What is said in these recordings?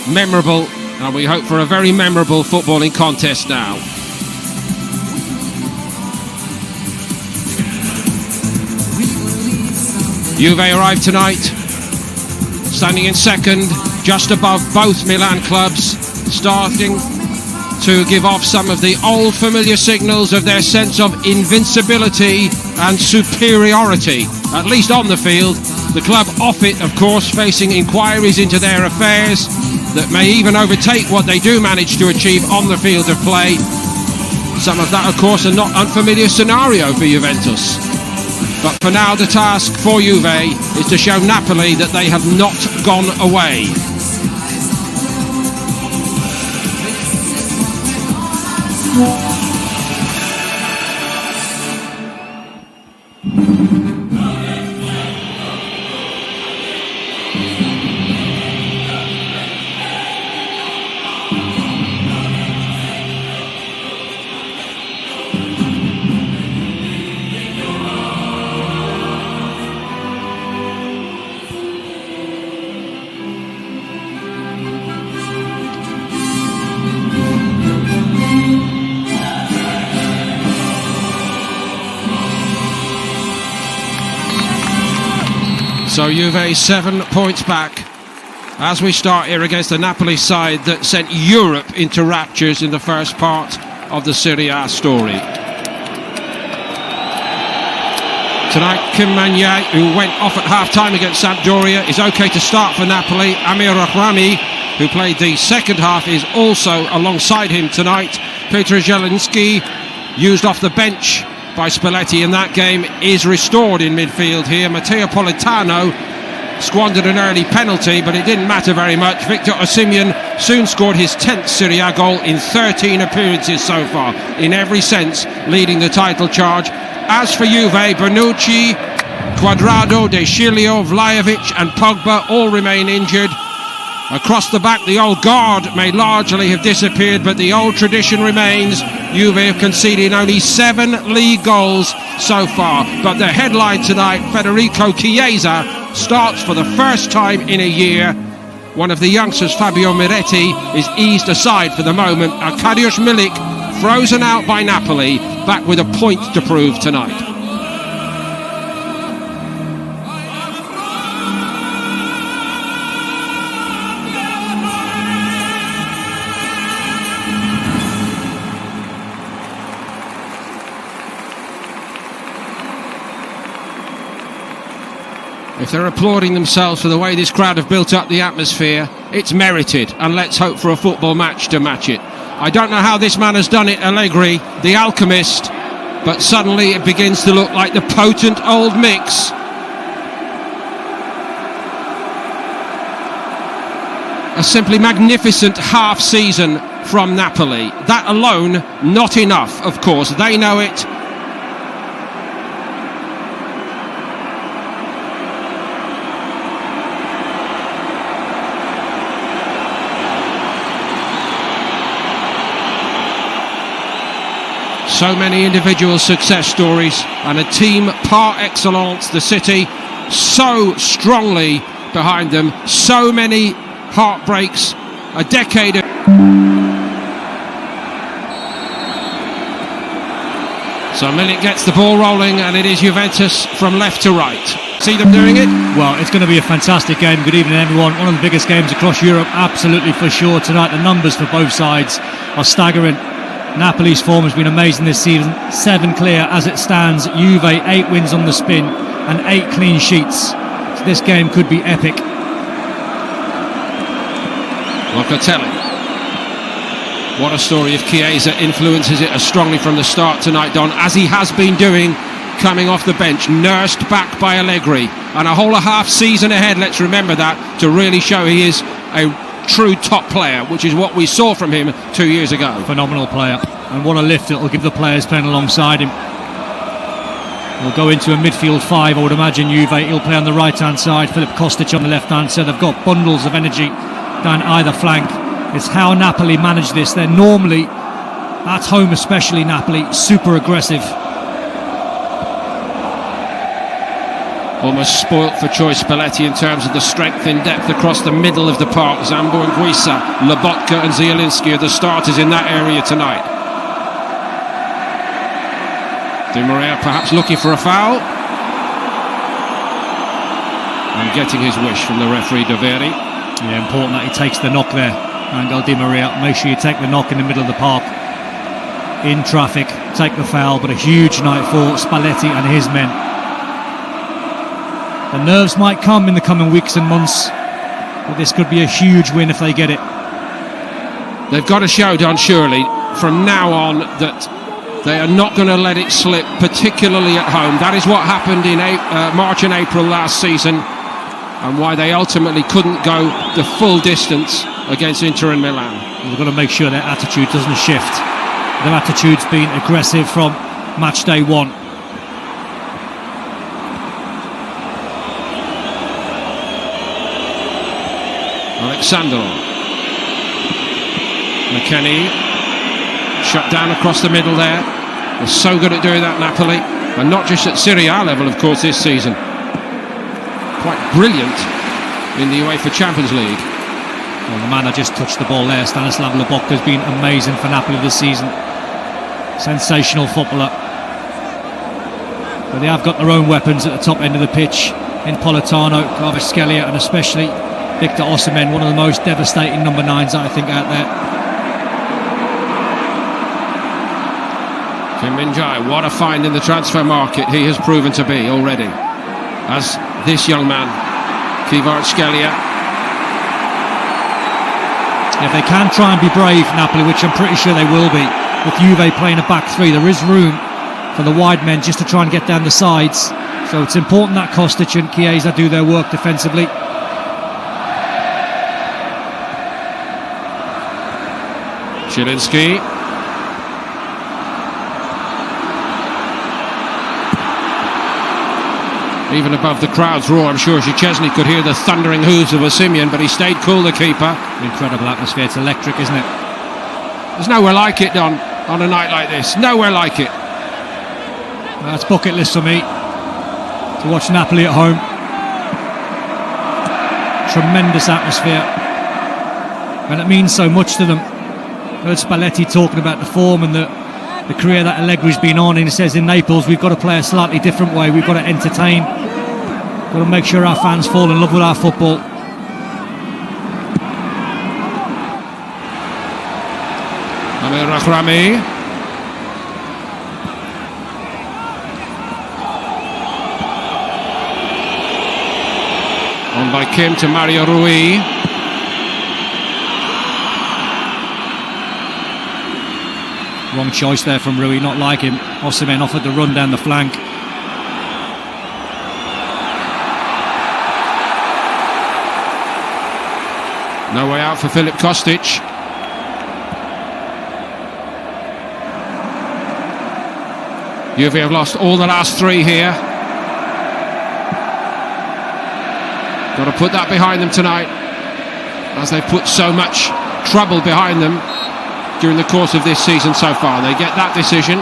memorable, and we hope for a very memorable footballing contest now. Juve arrived tonight, standing in second, just above both Milan clubs, starting to give off some of the old familiar signals of their sense of invincibility and superiority, at least on the field. The club off it, of course, facing inquiries into their affairs that may even overtake what they do manage to achieve on the field of play. Some of that, of course, a not unfamiliar scenario for Juventus. But for now, the task for Juve is to show Napoli that they have not gone away. So Juve 7 points back as we start here against the Napoli side that sent Europe into raptures in the first part of the Serie A story. Tonight, Kim Magnier, who went off at half-time against Sampdoria, is okay to start for Napoli. Amir Rahrami, who played the second half, is also alongside him tonight. Petr Zielinski, used off the bench by Spalletti in that game, is restored in midfield here. Matteo Politano squandered an early penalty, but it didn't matter very much. Victor Osimhen soon scored his 10th Serie A goal in 13 appearances so far, in every sense leading the title charge. As for Juve, Bonucci, Cuadrado, De Sciglio, Vlahovic and Pogba all remain injured. Across the back, the old guard may largely have disappeared, but the old tradition remains. Juve have conceded only 7 league goals so far. But the headline tonight, Federico Chiesa starts for the first time in a year. One of the youngsters, Fabio Miretti, is eased aside for the moment. Arkadiusz Milik, frozen out by Napoli, back with a point to prove tonight. If they're applauding themselves for the way this crowd have built up the atmosphere, it's merited, and let's hope for a football match to match it. I don't know how this man has done it, Allegri, the alchemist, but suddenly it begins to look like the potent old mix. A simply magnificent half-season from Napoli. That alone, not enough, of course. They know it. So many individual success stories and a team par excellence. The City so strongly behind them. So many heartbreaks. A decade of... So Milik gets the ball rolling, and it is Juventus from left to right. See them doing it? Well, it's going to be a fantastic game. Good evening, everyone. One of the biggest games across Europe, absolutely for sure tonight. The numbers for both sides are staggering. Napoli's form has been amazing this season. 7 clear as it stands. Juve 8 wins on the spin and 8 clean sheets. So this game could be epic. Locatelli. What a story if Chiesa influences it as strongly from the start tonight, Don, as he has been doing coming off the bench, nursed back by Allegri, and a whole half season ahead, let's remember that, to really show he is a true top player, which is what we saw from him 2 years ago. Phenomenal player, and what a lift it'll give the players playing alongside him. He'll go into a midfield 5, I would imagine. Juve, he'll play on the right hand side, Filip Kostic on the left hand side. They've got bundles of energy down either flank. It's how Napoli manage this. They're normally, at home especially Napoli, super aggressive. Almost spoilt for choice, Spalletti, in terms of the strength in depth across the middle of the park. Zambo and Guisa, Lobotka and Zielinski are the starters in that area tonight. Di Maria perhaps looking for a foul. And getting his wish from the referee, Doveri. Yeah, important that he takes the knock there. Angel Di Maria, make sure you take the knock in the middle of the park. In traffic, take the foul, but a huge night for Spalletti and his men. The nerves might come in the coming weeks and months, but this could be a huge win if they get it. They've got to show, Don, surely, from now on, that they are not going to let it slip, particularly at home. That is what happened in March and April last season, and why they ultimately couldn't go the full distance against Inter and Milan. They've got to make sure their attitude doesn't shift. Their attitude's been aggressive from match day one. Alexandro McKennie shut down across the middle there. They're so good at doing that, Napoli, and not just at Serie A level, of course, this season. Quite brilliant in the UEFA Champions League. Well, the man that just touched the ball there, Stanislav Lobotka, has been amazing for Napoli this season. Sensational footballer. But they have got their own weapons at the top end of the pitch in Politano, Kvaratskhelia, and especially Victor Osimhen, one of the most devastating number 9s, I think, out there. Kim Min-jae, what a find in the transfer market he has proven to be already. As this young man, Kvaratskhelia. If they can try and be brave, Napoli, which I'm pretty sure they will be, with Juve playing a back three, there is room for the wide men just to try and get down the sides. So it's important that Kostic and Chiesa do their work defensively. Zielinski. Even above the crowd's roar, I'm sure Szczesny could hear the thundering hooves of Osimhen, but he stayed cool, the keeper. Incredible atmosphere, it's electric, isn't it? There's nowhere like it, Don, on a night like this. Nowhere like it. That's bucket list for me, to watch Napoli at home. Tremendous atmosphere, and it means so much to them. I heard Spalletti talking about the form and the career that Allegri's been on, and he says in Naples we've got to play a slightly different way. We've got to entertain, got to make sure our fans fall in love with our football. Amir Rahrami. On by Kim to Mario Rui. Wrong choice there from Rui, not like him. Osimhen offered the run down the flank. No way out for Filip Kostic. Juve have lost all the last 3 here. Got to put that behind them tonight, as they've put so much trouble behind them during the course of this season so far. They get that decision.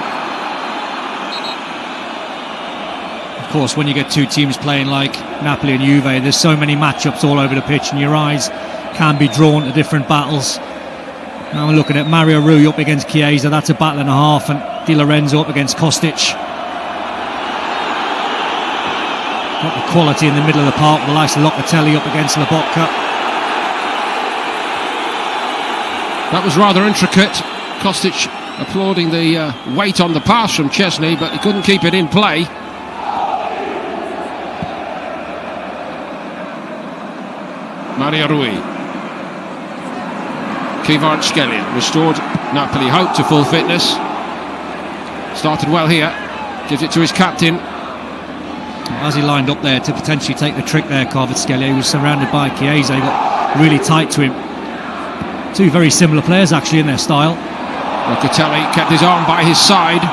Of course, when you get two teams playing like Napoli and Juve, there's so many matchups all over the pitch, and your eyes can be drawn to different battles. Now we're looking at Mario Rui up against Chiesa. That's a battle and a half, and Di Lorenzo up against Kostic. Got the quality in the middle of the park, the likes of Locatelli up against Lobotka. That was rather intricate. Kostic applauding the weight on the pass from Szczesny, but he couldn't keep it in play. Mario Rui. Kvaratskhelia restored Napoli hope to full fitness. Started well here. Gives it to his captain. As he lined up there to potentially take the trick there, Kvaratskhelia, he was surrounded by Chiesa. He got really tight to him. Two very similar players actually in their style. Locatelli kept his arm by his side.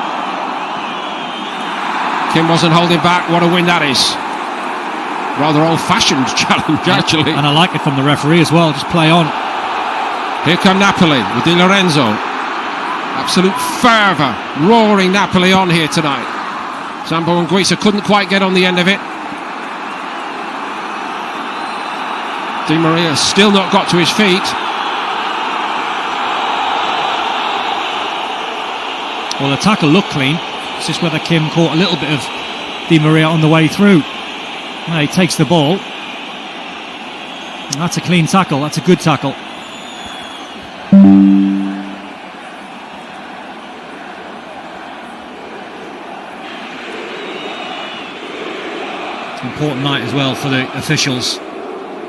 Kim wasn't holding back. What a win that is. Rather old-fashioned challenge, actually. And I like it from the referee as well. Just play on. Here come Napoli with Di Lorenzo. Absolute fervour, roaring Napoli on here tonight. Zambo and Guisa couldn't quite get on the end of it. Di Maria still not got to his feet. Well, the tackle looked clean. It's just whether Kim caught a little bit of Di Maria on the way through. Now he takes the ball. That's a clean tackle. That's a good tackle. It's an important night as well for the officials.